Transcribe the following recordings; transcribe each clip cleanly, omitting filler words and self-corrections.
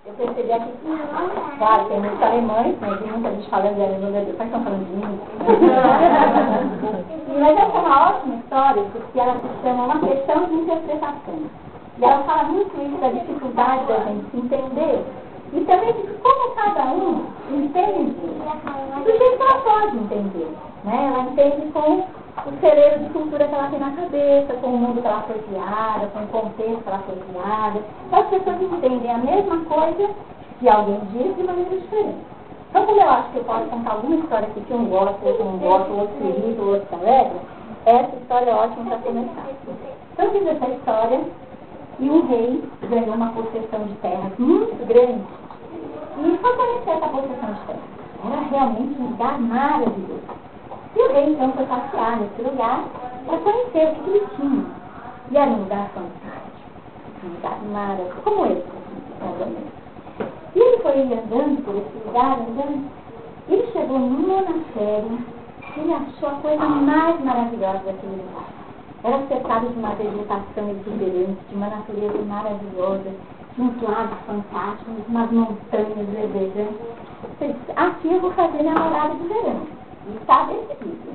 eu percebi aqui que, claro, tem muitos alemães, mas tem muita gente falando de alemão, mas estão falando de mim. Mas essa é uma ótima história, porque ela se chama Uma Questão de Interpretação. E ela fala muito isso da dificuldade da gente se entender, e também de como cada um entende do jeito que ela pode entender. Né? Ela entende com o celeiro de cultura que ela tem na cabeça, com o mundo que ela foi criada, com o contexto que ela foi criada. Então as pessoas entendem a mesma coisa que alguém diz de maneira diferente. Então, como eu acho que eu posso contar alguma história aqui que um gosta, outro não gosta, o outro se irrita, o outro se alegra, essa história é ótima para começar. Então eu fiz essa história e um rei ganhou uma possessão de terras muito grande e foi conhecer essa possessão de terras. Era realmente um lugar maravilhoso. E o rei então foi passear nesse lugar para conhecer o que ele tinha. E era um lugar fantástico, um lugar maravilhoso, como esse aqui. E ele foi andando por esse lugar, e ele chegou num monastério e ele achou a coisa mais maravilhosa daquele lugar. Era cercado de uma vegetação exuberante, de uma natureza maravilhosa, de uns lagos fantásticos, umas montanhas verdejantes. Aqui eu vou fazer minha morada de verão. E está decidido.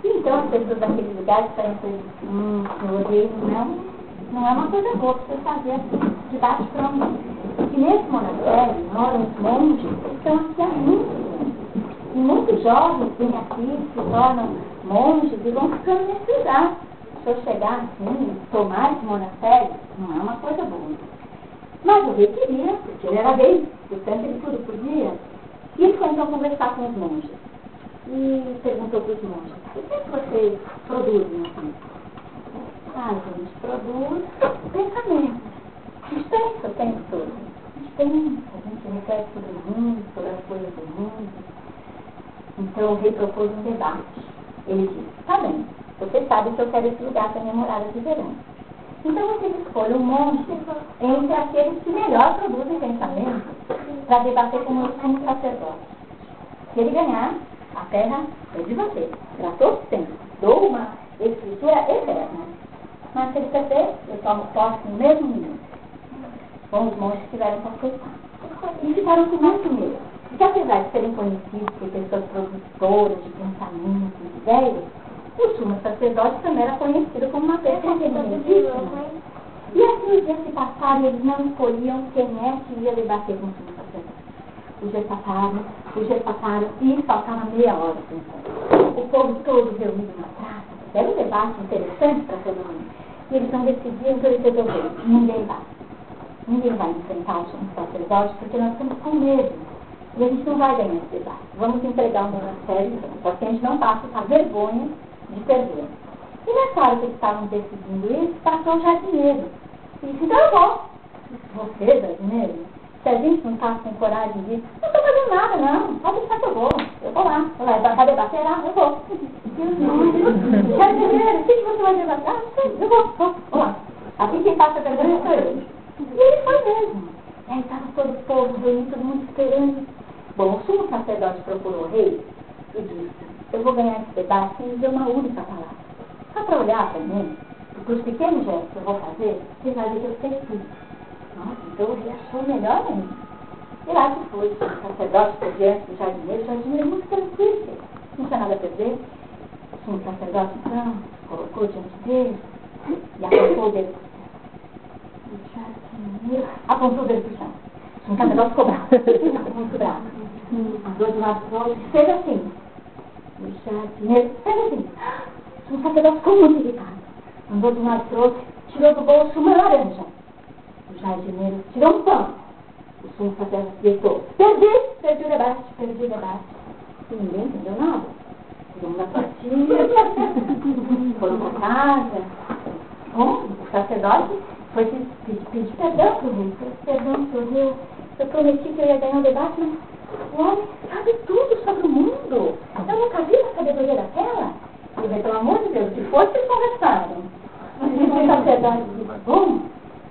E então as pessoas daquele lugar saem pensando, senhor rei, não é uma coisa boa para você fazer assim, de baixo para um. E nesse monastério moram os monges que estão aqui há muitos anos. E muitos jovens vêm aqui, se tornam monges e vão ficando nesse lugar. Se eu chegar assim, tomar esse monastério, não é uma coisa boa. Mas o rei queria, porque ele era rei, portanto ele tudo podia. E ele foi então conversar com os monges. E perguntou para os monges, o que vocês produzem aqui? A gente produz pensamento. A gente pensa o tempo todo. A gente reflete sobre o mundo, sobre as coisas do mundo. Então o rei propôs um debate. Ele disse, tá bem, você sabe que eu quero esse lugar para minha morada de verão. Então vocês escolhem um monte entre aqueles que melhor produzem pensamento para debater com o sumo sacerdote. Se ele ganhar, a terra é de você, para todo sempre. Dou uma escritura eterna. Mas se ele perder, eu tomo posse no mesmo minuto. Bom, os monges tiveram que aceitar. E ficaram com muito medo. Porque apesar de serem conhecidos por pessoas produtoras de pensamentos e ideias, o sumo sacerdote também era conhecido como uma pessoa inteligentíssima. E assim os dias se passaram e eles não escolhiam quem é que ia debater com o sumo sacerdote. Os dias passaram e faltava meia hora. O povo todo reunido na praça. Era um debate interessante para todo mundo. E eles não decidiram que eles resolveram. Ninguém vai enfrentar o sumo sacerdote porque nós estamos com medo. E a gente não vai ganhar esse debate. Vamos entregar o monastério, então, para que a gente não passe a vergonha de perder. E nessa hora que eles estavam decidindo isso, passou o jardineiro. E disse, então eu vou. Você, jardineiro? Se a gente não está com coragem disso, não estou fazendo nada, não. Pode deixar que eu vou. Eu vou lá. Vai debater? Eu vou. Jardineiro, o que você vai debater? Não sei, eu vou lá. Assim quem passa a vergonha sou eu. E ele foi mesmo. E aí estava todo o povo reunido, todo mundo esperando. Bom, o sumo sacerdote procurou o rei e disse, eu vou ganhar esse debate sem dizer uma única palavra. Só para olhar para mim, porque os pequenos gestos que eu vou fazer, você vai ver que eu sei tudo. Nossa, então o rei achou melhor ainda. E lá que foi, o sacerdote foi diante do jardineiro muito tranquilo, não tinha nada a perder. O sumo sacerdote então colocou diante dele e apontou o dedo para o céu. O jardineiro apontou o dedo para o chão. O sumo sacerdote ficou bravo, muito bravo. Andou de um lado para o outro, fez assim. O jardineiro fez assim. O sumo sacerdote ficou muito irritado. Andou de um lado para o outro, tirou do bolso uma laranja. O jardineiro tirou um pão. O sumo sacerdote deitou. Perdi o debate. E ninguém entendeu nada. Todo mundo partiu, foram para casa. Bom, o sacerdote foi pedir perdão para o rei. Perdão, senhor rei, eu prometi que eu ia ganhar o debate, mas o homem sabe tudo sobre o mundo. Eu nunca vi a sabedoria da terra. E ele, pelo amor de Deus, se fosse, eles conversaram. O sacerdote disse, bom,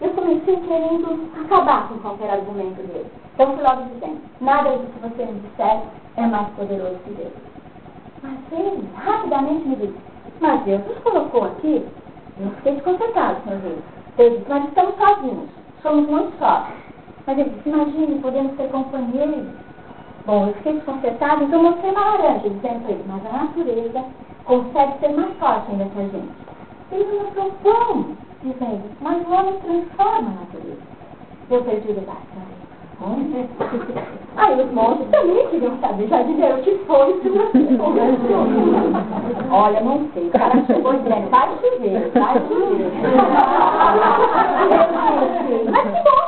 eu comecei querendo acabar com qualquer argumento dele. Então fui logo dizendo, nada do que você me disser é mais poderoso que Deus. Mas ele rapidamente me disse, mas Deus nos colocou aqui. Eu fiquei desconcertado, senhor rei. Ele disse, nós estamos sozinhos, somos muito só. Mas ele disse, imagine, podemos ser companheiros. Bom, eu fiquei desconcertada, então mostrei uma laranja, dizendo para ele, mas a natureza consegue ser mais forte ainda que a gente. Ele me mostrou pão, dizendo, mas o homem transforma a natureza. Eu perdi o debate. Aí os monges também queriam saber, já dizeram que foi isso você conversou. Olha, não sei, o cara chegou dizendo, vai chover, vai chover. Mas que bom!